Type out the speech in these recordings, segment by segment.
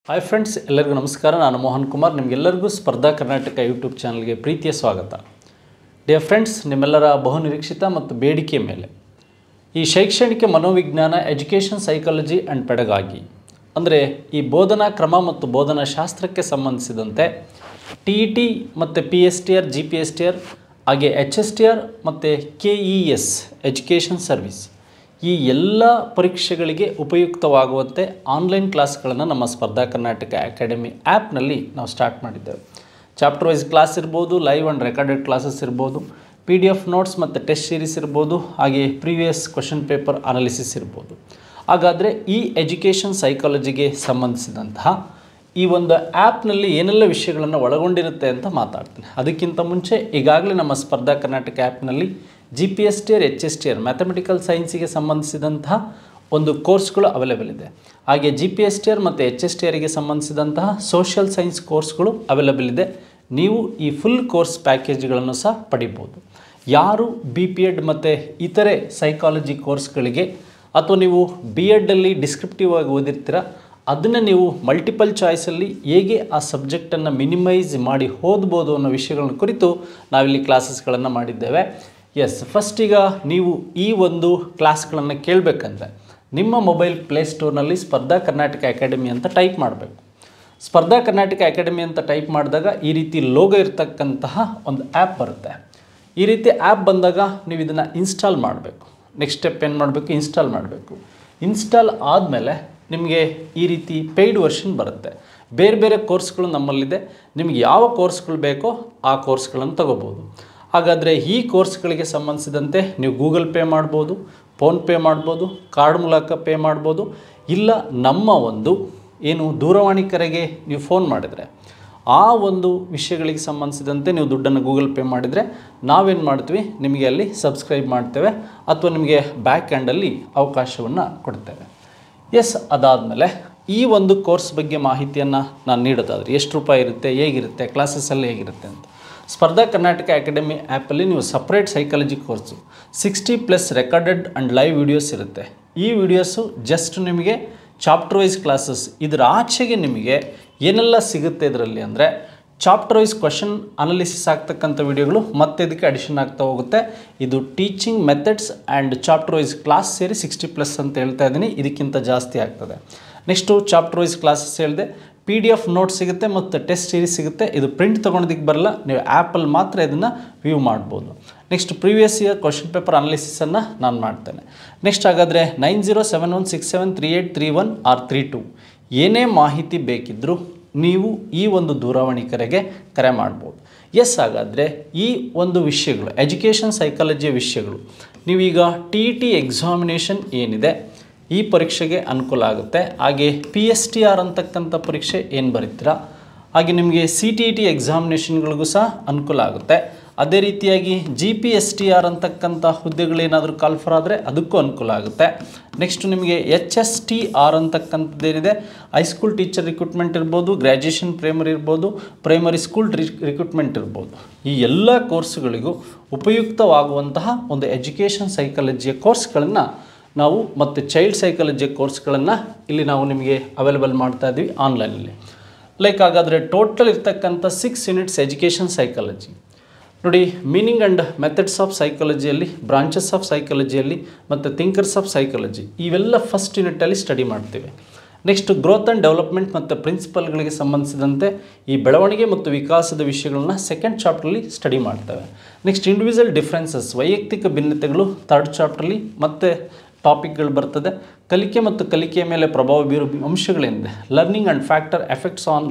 Hi friends, ಎಲ್ಲರಿಗೂ ನಮಸ್ಕಾರ. ನಾನು ಮೋಹನ್ ಕುಮಾರ್. ನಿಮಗೆಲ್ಲರಿಗೂ ಸ್ಪರ್ಧಾ ಕರ್ನಾಟಕ ಯೂಟ್ಯೂಬ್ ಚಾನಲ್ಗೆ ಪ್ರೀತಿಯ ಸ್ವಾಗತ. ಡಿಯರ್ ಫ್ರೆಂಡ್ಸ್, ನಿಮ್ಮೆಲ್ಲರ ಬಹುನಿರೀಕ್ಷಿತ ಮತ್ತು ಬೇಡಿಕೆಯ ಮೇಲೆ ಈ ಶೈಕ್ಷಣಿಕ ಮನೋವಿಜ್ಞಾನ ಎಜುಕೇಷನ್ ಸೈಕಾಲಜಿ ಆ್ಯಂಡ್ ಪೆಡಗಾಗಿ ಅಂದರೆ ಈ ಬೋಧನಾ ಕ್ರಮ ಮತ್ತು ಬೋಧನಾ ಶಾಸ್ತ್ರಕ್ಕೆ ಸಂಬಂಧಿಸಿದಂತೆ TET ಮತ್ತು PSTR, GPSTR ಹಾಗೆ HSTR ಮತ್ತು KES ಎಜುಕೇಷನ್ ಸರ್ವಿಸ್ ಈ ಎಲ್ಲ ಪರೀಕ್ಷೆಗಳಿಗೆ ಉಪಯುಕ್ತವಾಗುವಂತೆ ಆನ್ಲೈನ್ ಕ್ಲಾಸ್ಗಳನ್ನು ನಮ್ಮ ಸ್ಪರ್ಧಾ ಕರ್ನಾಟಕ ಅಕಾಡೆಮಿ ಆ್ಯಪ್ನಲ್ಲಿ ನಾವು ಸ್ಟಾರ್ಟ್ ಮಾಡಿದ್ದೇವೆ. ಚಾಪ್ಟರ್ ವೈಸ್ ಕ್ಲಾಸ್ ಇರ್ಬೋದು, ಲೈವ್ ಆ್ಯಂಡ್ ರೆಕಾರ್ಡೆಡ್ ಕ್ಲಾಸಸ್ ಇರ್ಬೋದು, PDF ನೋಟ್ಸ್ ಮತ್ತು ಟೆಸ್ಟ್ ಸೀರೀಸ್ ಇರ್ಬೋದು, ಹಾಗೆ ಪ್ರೀವಿಯಸ್ ಕ್ವಶನ್ ಪೇಪರ್ ಅನಾಲಿಸಿಸ್ ಇರ್ಬೋದು. ಹಾಗಾದರೆ ಈ ಎಜುಕೇಷನ್ ಸೈಕಾಲಜಿಗೆ ಸಂಬಂಧಿಸಿದಂತಹ ಈ ಒಂದು ಆ್ಯಪ್ನಲ್ಲಿ ಏನೆಲ್ಲ ವಿಷಯಗಳನ್ನು ಒಳಗೊಂಡಿರುತ್ತೆ ಅಂತ ಮಾತಾಡ್ತೀನಿ. ಅದಕ್ಕಿಂತ ಮುಂಚೆ ಈಗಾಗಲೇ ನಮ್ಮ ಸ್ಪರ್ಧಾ ಕರ್ನಾಟಕ ಆ್ಯಪ್ನಲ್ಲಿ GPSTR, HSTR ಮ್ಯಾಥಮೆಟಿಕಲ್ ಸೈನ್ಸಿಗೆ ಸಂಬಂಧಿಸಿದಂತಹ ಒಂದು ಕೋರ್ಸ್ಗಳು ಅವೈಲೇಬಲ್ ಇದೆ. ಹಾಗೆ GPSTR ಮತ್ತು HSTRಗೆ ಸಂಬಂಧಿಸಿದಂತಹ ಸೋಷಿಯಲ್ ಸೈನ್ಸ್ ಕೋರ್ಸ್ಗಳು ಅವೈಲೇಬಲ್ ಇದೆ. ನೀವು ಈ ಫುಲ್ ಕೋರ್ಸ್ ಪ್ಯಾಕೇಜ್ಗಳನ್ನು ಸಹ ಪಡಿಬೋದು. ಯಾರು BPEd ಮತ್ತು ಇತರೆ ಸೈಕಾಲಜಿ ಕೋರ್ಸ್ಗಳಿಗೆ ಅಥವಾ ನೀವು BEdಲ್ಲಿ ಡಿಸ್ಕ್ರಿಪ್ಟಿವ್ ಆಗಿ ಓದಿರ್ತೀರ, ಅದನ್ನು ನೀವು ಮಲ್ಟಿಪಲ್ ಚಾಯ್ಸಲ್ಲಿ ಹೇಗೆ ಆ ಸಬ್ಜೆಕ್ಟನ್ನು ಮಿನಿಮೈಸ್ ಮಾಡಿ ಓದ್ಬೋದು ಅನ್ನೋ ವಿಷಯಗಳನ್ನ ಕುರಿತು ನಾವಿಲ್ಲಿ ಕ್ಲಾಸಸ್ಗಳನ್ನು ಮಾಡಿದ್ದೇವೆ. ಫಸ್ಟ್ ಈಗ ನೀವು ಈ ಒಂದು ಕ್ಲಾಸ್ಗಳನ್ನು ಕೇಳಬೇಕಂದ್ರೆ ನಿಮ್ಮ ಮೊಬೈಲ್ ಪ್ಲೇಸ್ಟೋರ್ನಲ್ಲಿ ಸ್ಪರ್ಧಾ ಕರ್ನಾಟಕ ಅಕಾಡೆಮಿ ಅಂತ ಟೈಪ್ ಮಾಡಬೇಕು. ಸ್ಪರ್ಧಾ ಕರ್ನಾಟಕ ಅಕಾಡೆಮಿ ಅಂತ ಟೈಪ್ ಮಾಡಿದಾಗ ಈ ರೀತಿ ಲೋಗೋ ಇರತಕ್ಕಂತಹ ಒಂದು ಆ್ಯಪ್ ಬರುತ್ತೆ. ಈ ರೀತಿ ಆ್ಯಪ್ ಬಂದಾಗ ನೀವು ಇದನ್ನು ಇನ್ಸ್ಟಾಲ್ ಮಾಡಬೇಕು. ನೆಕ್ಸ್ಟ್ ಸ್ಟೆಪ್ ಏನು ಮಾಡಬೇಕು? ಇನ್ಸ್ಟಾಲ್ ಮಾಡಬೇಕು. ಇನ್ಸ್ಟಾಲ್ ಆದಮೇಲೆ ನಿಮಗೆ ಈ ರೀತಿ ಪೇಯ್ಡ್ ವರ್ಷನ್ ಬರುತ್ತೆ. ಬೇರೆ ಬೇರೆ ಕೋರ್ಸ್ಗಳು ನಮ್ಮಲ್ಲಿದೆ. ನಿಮಗೆ ಯಾವ ಕೋರ್ಸ್ಗಳು ಬೇಕೋ ಆ ಕೋರ್ಸ್ಗಳನ್ನು ತಗೋಬೋದು. ಹಾಗಾದರೆ ಈ ಕೋರ್ಸ್ಗಳಿಗೆ ಸಂಬಂಧಿಸಿದಂತೆ ನೀವು ಗೂಗಲ್ ಪೇ ಮಾಡ್ಬೋದು, ಫೋನ್ಪೇ ಮಾಡ್ಬೋದು, ಕಾರ್ಡ್ ಮೂಲಕ ಪೇ ಮಾಡ್ಬೋದು. ಇಲ್ಲ ನಮ್ಮ ಒಂದು ಏನು ದೂರವಾಣಿ ಕರೆಗೆ ನೀವು ಫೋನ್ ಮಾಡಿದರೆ ಆ ಒಂದು ವಿಷಯಗಳಿಗೆ ಸಂಬಂಧಿಸಿದಂತೆ ನೀವು ದುಡ್ಡನ್ನು ಗೂಗಲ್ ಪೇ ಮಾಡಿದರೆ ನಾವೇನು ಮಾಡ್ತೀವಿ, ನಿಮಗೆ ಅಲ್ಲಿ ಸಬ್ಸ್ಕ್ರೈಬ್ ಮಾಡ್ತೇವೆ ಅಥವಾ ನಿಮಗೆ ಬ್ಯಾಕ್ ಹ್ಯಾಂಡಲ್ಲಿ ಅವಕಾಶವನ್ನು ಕೊಡ್ತೇವೆ. ಅದಾದಮೇಲೆ ಈ ಒಂದು ಕೋರ್ಸ್ ಬಗ್ಗೆ ಮಾಹಿತಿಯನ್ನು ನಾನು ನೀಡೋದಾದರೆ ಎಷ್ಟು ರೂಪಾಯಿ ಇರುತ್ತೆ, ಹೇಗಿರುತ್ತೆ, ಕ್ಲಾಸಸ್ಸಲ್ಲಿ ಹೇಗಿರುತ್ತೆ ಅಂತ. ಸ್ಪರ್ಧಾ ಕರ್ನಾಟಕ ಅಕಾಡೆಮಿ ಆ್ಯಪಲ್ಲಿ ನೀವು separate psychology course 60+ recorded and live videos ಇರುತ್ತೆ. ಈ ವಿಡಿಯೋಸು ಜಸ್ಟ್ ನಿಮಗೆ ಚಾಪ್ಟರ್ ವೈಸ್ ಕ್ಲಾಸಸ್. ಇದರ ಆಚೆಗೆ ನಿಮಗೆ ಏನೆಲ್ಲ ಸಿಗುತ್ತೆ ಇದರಲ್ಲಿ ಅಂದರೆ ಚಾಪ್ಟರ್ ವೈಸ್ ಕ್ವಶನ್ ಅನಾಲಿಸಿಸ್ ಆಗ್ತಕ್ಕಂಥ ವಿಡಿಯೋಗಳು ಮತ್ತೆ ಇದಕ್ಕೆ ಅಡಿಷನ್ ಆಗ್ತಾ ಹೋಗುತ್ತೆ. ಇದು teaching methods and chapter wise class ಸೇರಿ 60+ ಅಂತ ಹೇಳ್ತಾ ಇದ್ದೀನಿ. ಇದಕ್ಕಿಂತ ಜಾಸ್ತಿ ಆಗ್ತದೆ. ನೆಕ್ಸ್ಟು ಚಾಪ್ಟರ್ ವೈಸ್ ಕ್ಲಾಸಸ್ ಹೇಳಿದೆ, PDF ನೋಟ್ಸ್ ಸಿಗುತ್ತೆ ಮತ್ತು ಟೆಸ್ಟ್ ಸೀರೀಸ್ ಸಿಗುತ್ತೆ. ಇದು ಪ್ರಿಂಟ್ ತೊಗೊಳೋದಕ್ಕೆ ಬರಲ್ಲ, ನೀವು ಆ್ಯಪಲ್ಲಿ ಮಾತ್ರ ಇದನ್ನು ವ್ಯೂ ಮಾಡ್ಬೋದು. Next previous year question paper ಅನಾಲಿಸಿಸನ್ನು ನಾನು ಮಾಡ್ತೇನೆ. ನೆಕ್ಸ್ಟ್ ಹಾಗಾದರೆ 9071673831 ಆರ್ 32 ಏನೇ ಮಾಹಿತಿ ಬೇಕಿದ್ದರೂ ನೀವು ಈ ಒಂದು ದೂರವಾಣಿ ಕರೆಗೆ ಕರೆ ಮಾಡ್ಬೋದು. ಹಾಗಾದರೆ ಈ ಒಂದು ವಿಷಯಗಳು ಎಜುಕೇಷನ್ ಸೈಕಾಲಜಿಯ ವಿಷಯಗಳು ನೀವೀಗ TET ಎಕ್ಸಾಮಿನೇಷನ್ ಏನಿದೆ ಈ ಪರೀಕ್ಷೆಗೆ ಅನುಕೂಲ ಆಗುತ್ತೆ. ಹಾಗೆ PSTR ಅಂತಕ್ಕಂಥ ಪರೀಕ್ಷೆ ಏನು ಬರೀತೀರಾ ಹಾಗೆ ನಿಮಗೆ CTET ಎಕ್ಸಾಮಿನೇಷನ್ಗಳಿಗೂ ಸಹ ಅನುಕೂಲ ಆಗುತ್ತೆ. ಅದೇ ರೀತಿಯಾಗಿ GPSTR ಅಂತಕ್ಕಂಥ ಹುದ್ದೆಗಳೇನಾದರೂ ಕಾಲ್ಫರ್ ಆದರೆ ಅದಕ್ಕೂ ಅನುಕೂಲ ಆಗುತ್ತೆ. ನೆಕ್ಸ್ಟ್ ನಿಮಗೆ HSTR ಅಂತಕ್ಕಂಥದ್ದೇನಿದೆ, ಹೈಸ್ಕೂಲ್ ಟೀಚರ್ ರಿಕ್ರೂಟ್ಮೆಂಟ್ ಇರ್ಬೋದು, ಗ್ರ್ಯಾಜುಯೇಷನ್ ಪ್ರೈಮರಿ ಇರ್ಬೋದು, ಪ್ರೈಮರಿ ಸ್ಕೂಲ್ ರಿಕ್ರೂಟ್ಮೆಂಟ್ ಇರ್ಬೋದು. ಈ ಎಲ್ಲ ಕೋರ್ಸ್ಗಳಿಗೂ ಉಪಯುಕ್ತವಾಗುವಂತಹ ಒಂದು ಎಜುಕೇಷನ್ ಸೈಕಾಲಜಿಯ ಕೋರ್ಸ್ಗಳನ್ನು ನಾವು ಮತ್ತು ಚೈಲ್ಡ್ ಸೈಕಾಲಜಿಯ ಕೋರ್ಸ್ಗಳನ್ನು ಇಲ್ಲಿ ನಾವು ನಿಮಗೆ ಅವೈಲೇಬಲ್ ಮಾಡ್ತಾ ಇದ್ದೀವಿ ಆನ್ಲೈನಲ್ಲಿ. ಹಾಗಾದರೆ ಟೋಟಲ್ ಇರ್ತಕ್ಕಂಥ 6 ಯೂನಿಟ್ಸ್ ಎಜುಕೇಷನ್ ಸೈಕಾಲಜಿ ನೋಡಿ. ಮೀನಿಂಗ್ ಆ್ಯಂಡ್ ಮೆಥಡ್ಸ್ ಆಫ್ ಸೈಕಾಲಜಿಯಲ್ಲಿ, ಬ್ರಾಂಚಸ್ ಆಫ್ ಸೈಕಾಲಜಿಯಲ್ಲಿ ಮತ್ತು ಥಿಂಕರ್ಸ್ ಆಫ್ ಸೈಕಾಲಜಿ ಇವೆಲ್ಲ ಫಸ್ಟ್ ಯೂನಿಟಲ್ಲಿ ಸ್ಟಡಿ ಮಾಡ್ತೀವಿ. ನೆಕ್ಸ್ಟ್ ಗ್ರೋತ್ ಆ್ಯಂಡ್ ಡೆವಲಪ್ಮೆಂಟ್ ಮತ್ತು ಪ್ರಿನ್ಸಿಪಲ್ಗಳಿಗೆ ಸಂಬಂಧಿಸಿದಂತೆ ಈ ಬೆಳವಣಿಗೆ ಮತ್ತು ವಿಕಾಸದ ವಿಷಯಗಳನ್ನ ಸೆಕೆಂಡ್ ಚಾಪ್ಟ್ರಲ್ಲಿ ಸ್ಟಡಿ ಮಾಡ್ತೇವೆ. ನೆಕ್ಸ್ಟ್ ಇಂಡಿವಿಜುವಲ್ ಡಿಫ್ರೆನ್ಸಸ್ ವೈಯಕ್ತಿಕ ಭಿನ್ನತೆಗಳು ಥರ್ಡ್ ಚಾಪ್ಟ್ರಲ್ಲಿ ಮತ್ತೆ ಟಾಪಿಕ್ಗಳು ಬರ್ತದೆ. ಕಲಿಕೆ ಮತ್ತು ಕಲಿಕೆಯ ಮೇಲೆ ಪ್ರಭಾವ ಬೀರುವ ಅಂಶಗಳೇನಿದೆ, learning and factor effects on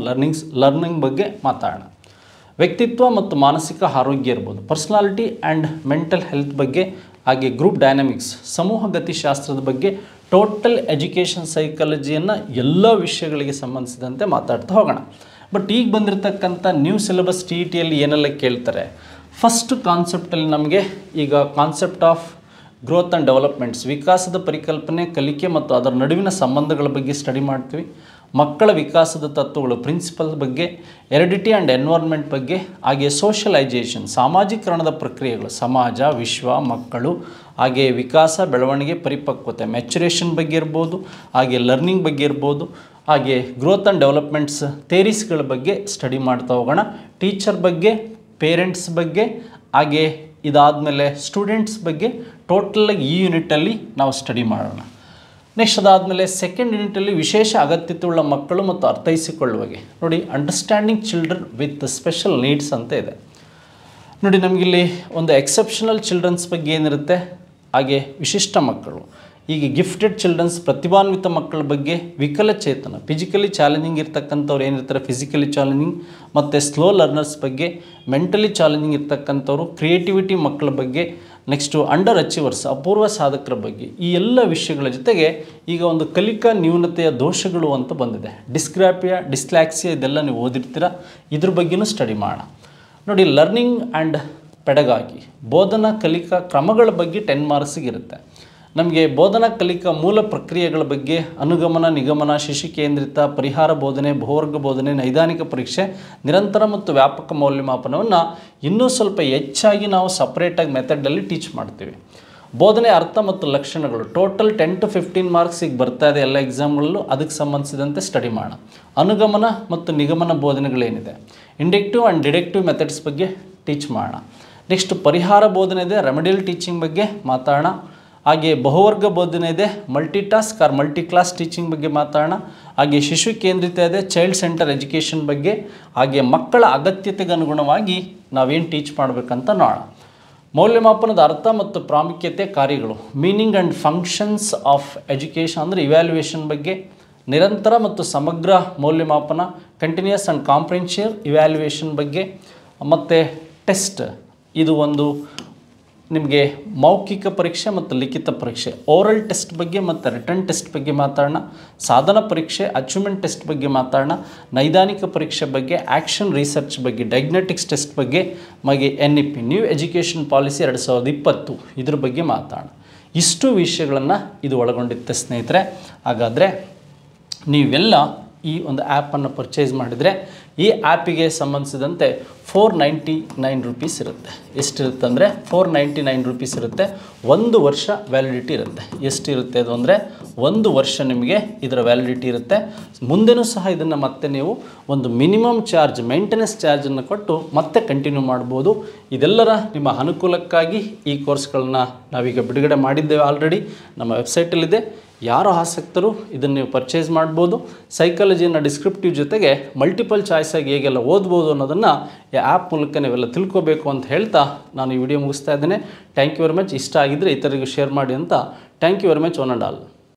learning ಬಗ್ಗೆ ಮಾತಾಡೋಣ. ವ್ಯಕ್ತಿತ್ವ ಮತ್ತು ಮಾನಸಿಕ ಆರೋಗ್ಯ ಇರ್ಬೋದು, ಪರ್ಸನಾಲಿಟಿ ಆ್ಯಂಡ್ ಮೆಂಟಲ್ ಹೆಲ್ತ್ ಬಗ್ಗೆ, ಹಾಗೆ ಗ್ರೂಪ್ ಡೈನಾಮಿಕ್ಸ್, ಸಮೂಹ ಗತಿಶಾಸ್ತ್ರದ ಬಗ್ಗೆ, ಟೋಟಲ್ ಎಜುಕೇಷನ್ ಸೈಕಾಲಜಿಯನ್ನು ಎಲ್ಲ ವಿಷಯಗಳಿಗೆ ಸಂಬಂಧಿಸಿದಂತೆ ಮಾತಾಡ್ತಾ ಹೋಗೋಣ. ಬಟ್ ಈಗ ಬಂದಿರತಕ್ಕಂಥ ನ್ಯೂ ಸಿಲೆಬಸ್ TETಯಲ್ಲಿ ಏನೆಲ್ಲ ಕೇಳ್ತಾರೆ, ಫಸ್ಟ್ ಕಾನ್ಸೆಪ್ಟಲ್ಲಿ ನಮಗೆ ಈಗ concept of growth and developments, ವಿಕಾಸದ ಪರಿಕಲ್ಪನೆ, ಕಲಿಕೆ ಮತ್ತು ಅದರ ನಡುವಿನ ಸಂಬಂಧಗಳ ಬಗ್ಗೆ ಸ್ಟಡಿ ಮಾಡ್ತೀವಿ. ಮಕ್ಕಳ ವಿಕಾಸದ ತತ್ವಗಳು ಪ್ರಿನ್ಸಿಪಲ್ ಬಗ್ಗೆ, ಹೆರಿಡಿಟಿ ಆ್ಯಂಡ್ ಎನ್ವೈರ್ನ್ಮೆಂಟ್ ಬಗ್ಗೆ, ಹಾಗೆ ಸೋಷಲೈಜೇಷನ್ ಸಾಮಾಜೀಕರಣದ ಪ್ರಕ್ರಿಯೆಗಳು, ಸಮಾಜ, ವಿಶ್ವ, ಮಕ್ಕಳು, ಹಾಗೆ ವಿಕಾಸ, ಬೆಳವಣಿಗೆ, ಪರಿಪಕ್ವತೆ ಮ್ಯಾಚುರೇಷನ್ ಬಗ್ಗೆ ಇರ್ಬೋದು, ಹಾಗೆ ಲರ್ನಿಂಗ್ ಬಗ್ಗೆ ಇರ್ಬೋದು, ಹಾಗೆ ಗ್ರೋತ್ ಆ್ಯಂಡ್ ಡೆವಲಪ್ಮೆಂಟ್ಸ್ ಥೇರೀಸ್ಗಳ ಬಗ್ಗೆ ಸ್ಟಡಿ ಮಾಡ್ತಾ ಹೋಗೋಣ. ಟೀಚರ್ ಬಗ್ಗೆ, ಪೇರೆಂಟ್ಸ್ ಬಗ್ಗೆ, ಹಾಗೆ ಇದಾದಮೇಲೆ ಸ್ಟೂಡೆಂಟ್ಸ್ ಬಗ್ಗೆ ಟೋಟಲಾಗಿ ಈ ಯೂನಿಟಲ್ಲಿ ನಾವು ಸ್ಟಡಿ ಮಾಡೋಣ. ನೆಕ್ಸ್ಟ್ ಅದಾದಮೇಲೆ ಸೆಕೆಂಡ್ ಯೂನಿಟಲ್ಲಿ ವಿಶೇಷ ಅಗತ್ಯತೆಯುಳ್ಳ ಮಕ್ಕಳು ಮತ್ತು ಅರ್ಥೈಸಿಕೊಳ್ಳುವಿಕೆ. ನೋಡಿ, understanding children with special needs ಅಂತ ಇದೆ. ನೋಡಿ, ನಮಗಿಲ್ಲಿ ಒಂದು ಎಕ್ಸೆಪ್ಷನಲ್ ಚಿಲ್ಡ್ರನ್ಸ್ ಬಗ್ಗೆ ಏನಿರುತ್ತೆ, ಹಾಗೆ ವಿಶಿಷ್ಟ ಮಕ್ಕಳು, ಹೀಗೆ ಗಿಫ್ಟೆಡ್ ಚಿಲ್ಡ್ರನ್ಸ್ ಪ್ರತಿಭಾನ್ವಿತ ಮಕ್ಕಳ ಬಗ್ಗೆ, ವಿಕಲಚೇತನ ಫಿಸಿಕಲಿ ಚಾಲೆಂಜಿಂಗ್ ಇರ್ತಕ್ಕಂಥವ್ರು ಏನಿರ್ತಾರೆ ಫಿಸಿಕಲಿ ಚಾಲೆಂಜಿಂಗ್, ಮತ್ತು ಸ್ಲೋ ಲರ್ನರ್ಸ್ ಬಗ್ಗೆ, ಮೆಂಟಲಿ ಚಾಲೆಂಜಿಂಗ್ ಇರ್ತಕ್ಕಂಥವ್ರು, ಕ್ರಿಯೇಟಿವಿಟಿ ಮಕ್ಕಳ ಬಗ್ಗೆ, ನೆಕ್ಸ್ಟು ಅಂಡರ್ ಅಚೀವರ್ಸ್ ಅಪೂರ್ವ ಸಾಧಕರ ಬಗ್ಗೆ. ಈ ಎಲ್ಲ ವಿಷಯಗಳ ಜೊತೆಗೆ ಈಗ ಒಂದು ಕಲಿಕಾ ನ್ಯೂನತೆಯ ದೋಷಗಳು ಅಂತ ಬಂದಿದೆ. ಡಿಸ್ಗ್ರಾಫಿಯಾ, ಡಿಸ್ಲ್ಯಾಕ್ಸಿಯಾ ಇದೆಲ್ಲ ನೀವು ಓದಿರ್ತೀರ, ಇದ್ರ ಬಗ್ಗೆನೂ ಸ್ಟಡಿ ಮಾಡೋಣ. ನೋಡಿ, ಲರ್ನಿಂಗ್ ಆ್ಯಂಡ್ ಪೆಡಗಾಗಿ ಬೋಧನಾ ಕಲಿಕಾ ಕ್ರಮಗಳ ಬಗ್ಗೆ 10 ಮಾರ್ಕ್ಸಿಗೆ ಇರುತ್ತೆ. ನಮಗೆ ಬೋಧನಾ ಕಲಿಕಾ ಮೂಲ ಪ್ರಕ್ರಿಯೆಗಳ ಬಗ್ಗೆ ಅನುಗಮನ, ನಿಗಮನ, ಶಿಶು ಕೇಂದ್ರಿತ, ಪರಿಹಾರ ಬೋಧನೆ, ಬಹುವರ್ಗ ಬೋಧನೆ, ನೈದಾನಿಕ ಪರೀಕ್ಷೆ, ನಿರಂತರ ಮತ್ತು ವ್ಯಾಪಕ ಮೌಲ್ಯಮಾಪನವನ್ನು ಇನ್ನೂ ಸ್ವಲ್ಪ ಹೆಚ್ಚಾಗಿ ನಾವು ಸಪ್ರೇಟಾಗಿ ಮೆಥಡಲ್ಲಿ ಟೀಚ್ ಮಾಡ್ತೀವಿ. ಬೋಧನೆ ಅರ್ಥ ಮತ್ತು ಲಕ್ಷಣಗಳು ಟೋಟಲ್ 10 to 15 ಮಾರ್ಕ್ಸಿಗೆ ಬರ್ತಾ ಇದೆ ಎಲ್ಲ ಎಕ್ಸಾಮ್ಗಳಲ್ಲೂ, ಅದಕ್ಕೆ ಸಂಬಂಧಿಸಿದಂತೆ ಸ್ಟಡಿ ಮಾಡೋಣ. ಅನುಗಮನ ಮತ್ತು ನಿಗಮನ ಬೋಧನೆಗಳೇನಿದೆ, ಇಂಡಕ್ಟಿವ್ ಆ್ಯಂಡ್ ಡಿಡಕ್ಟಿವ್ ಮೆಥಡ್ಸ್ ಬಗ್ಗೆ ಟೀಚ್ ಮಾಡೋಣ. ನೆಕ್ಸ್ಟ್ ಪರಿಹಾರ ಬೋಧನೆ ಇದೆ, ರೆಮಿಡಿಯಲ್ ಟೀಚಿಂಗ್ ಬಗ್ಗೆ ಮಾತಾಡೋಣ. ಹಾಗೆ ಬಹುವರ್ಗ ಬೋಧನೆ ಇದೆ, multi task or multi class teaching ಬಗ್ಗೆ ಮಾತಾಡೋಣ. ಹಾಗೆ ಶಿಶು ಕೇಂದ್ರಿತ ಇದೆ, ಚೈಲ್ಡ್ ಸೆಂಟರ್ ಎಜುಕೇಷನ್ ಬಗ್ಗೆ. ಹಾಗೆ ಮಕ್ಕಳ ಅಗತ್ಯತೆಗೆ ಅನುಗುಣವಾಗಿ ನಾವೇನು ಟೀಚ್ ಮಾಡಬೇಕಂತ ನೋಡೋಣ. ಮೌಲ್ಯಮಾಪನದ ಅರ್ಥ ಮತ್ತು ಪ್ರಾಮುಖ್ಯತೆ ಕಾರ್ಯಗಳು, meaning and functions of education ಅಂದರೆ ಇವ್ಯಾಲ್ಯೂಯೇಷನ್ ಬಗ್ಗೆ. ನಿರಂತರ ಮತ್ತು ಸಮಗ್ರ ಮೌಲ್ಯಮಾಪನ, ಕಂಟಿನ್ಯೂಯಸ್ ಆ್ಯಂಡ್ ಕಾಂಪ್ರಿಹೆನ್ಸಿವ್ ಇವ್ಯಾಲ್ಯೂಯೇಷನ್ ಬಗ್ಗೆ. ಮತ್ತು ಟೆಸ್ಟ್, ಇದು ಒಂದು ನಿಮಗೆ ಮೌಖಿಕ ಪರೀಕ್ಷೆ ಮತ್ತು ಲಿಖಿತ ಪರೀಕ್ಷೆ, ಓರಲ್ ಟೆಸ್ಟ್ ಬಗ್ಗೆ ಮತ್ತು ರಿಟರ್ನ್ ಟೆಸ್ಟ್ ಬಗ್ಗೆ ಮಾತಾಡೋಣ. ಸಾಧನ ಪರೀಕ್ಷೆ, ಅಚೀವ್ಮೆಂಟ್ ಟೆಸ್ಟ್ ಬಗ್ಗೆ ಮಾತಾಡೋಣ. ನೈದಾನಿಕ ಪರೀಕ್ಷೆ ಬಗ್ಗೆ, ಆ್ಯಕ್ಷನ್ ರಿಸರ್ಚ್ ಬಗ್ಗೆ, ಡಯಾಗ್ನೋಸ್ಟಿಕ್ಸ್ ಟೆಸ್ಟ್ ಬಗ್ಗೆ, ಹಾಗೆ NEP ನ್ಯೂ ಎಜುಕೇಷನ್ ಪಾಲಿಸಿ 2020 ಇದ್ರ ಬಗ್ಗೆ ಮಾತಾಡೋಣ. ಇಷ್ಟು ವಿಷಯಗಳನ್ನು ಇದು ಒಳಗೊಂಡಿರುತ್ತೆ ಸ್ನೇಹಿತರೆ. ಹಾಗಾದರೆ ನೀವೆಲ್ಲ ಈ ಒಂದು ಆ್ಯಪನ್ನು ಪರ್ಚೇಸ್ ಮಾಡಿದರೆ ಈ ಆ್ಯಪಿಗೆ ಸಂಬಂಧಿಸಿದಂತೆ 499 ರೂಪೀಸ್ ಇರುತ್ತೆ. ಎಷ್ಟಿರುತ್ತೆ ಅಂದರೆ 499 ರೂಪೀಸ್ ಇರುತ್ತೆ. 1 ವರ್ಷ ವ್ಯಾಲಿಡಿಟಿ ಇರುತ್ತೆ. ಎಷ್ಟಿರುತ್ತೆ ಅದು ಅಂದರೆ 1 ವರ್ಷ ನಿಮಗೆ ಇದರ ವ್ಯಾಲಿಡಿಟಿ ಇರುತ್ತೆ. ಮುಂದೆನೂ ಸಹ ಇದನ್ನು ಮತ್ತೆ ನೀವು ಒಂದು ಮಿನಿಮಮ್ ಚಾರ್ಜ್, ಮೇಂಟೆನೆನ್ಸ್ ಚಾರ್ಜನ್ನು ಕೊಟ್ಟು ಮತ್ತೆ ಕಂಟಿನ್ಯೂ ಮಾಡ್ಬೋದು. ಇದೆಲ್ಲರ ನಿಮ್ಮ ಅನುಕೂಲಕ್ಕಾಗಿ ಈ ಕೋರ್ಸ್ಗಳನ್ನ ನಾವೀಗ ಬಿಡುಗಡೆ ಮಾಡಿದ್ದೇವೆ ಆಲ್ರೆಡಿ, ನಮ್ಮ ವೆಬ್ಸೈಟಲ್ಲಿದೆ. ಯಾರು ಆಸಕ್ತರು ಇದನ್ನು ನೀವು ಪರ್ಚೇಸ್ ಮಾಡ್ಬೋದು. ಸೈಕಾಲಜಿಯನ್ನು ಡಿಸ್ಕ್ರಿಪ್ಟಿವ್ ಜೊತೆಗೆ ಮಲ್ಟಿಪಲ್ ಚಾಯ್ಸಾಗಿ ಹೇಗೆಲ್ಲ ಓದ್ಬೋದು ಅನ್ನೋದನ್ನು ಈ ಆ್ಯಪ್ ಮೂಲಕ ನೀವೆಲ್ಲ ತಿಳ್ಕೋಬೇಕು ಅಂತ ಹೇಳ್ತಾ ನಾನು ಈ ವಿಡಿಯೋ ಮುಗಿಸ್ತಾ ಇದ್ದೇನೆ. Thank you very much. ಇಷ್ಟ ಆಗಿದ್ದರೆ ಇತರರಿಗೂ ಶೇರ್ ಮಾಡಿ ಅಂತ. Thank you very much one and all.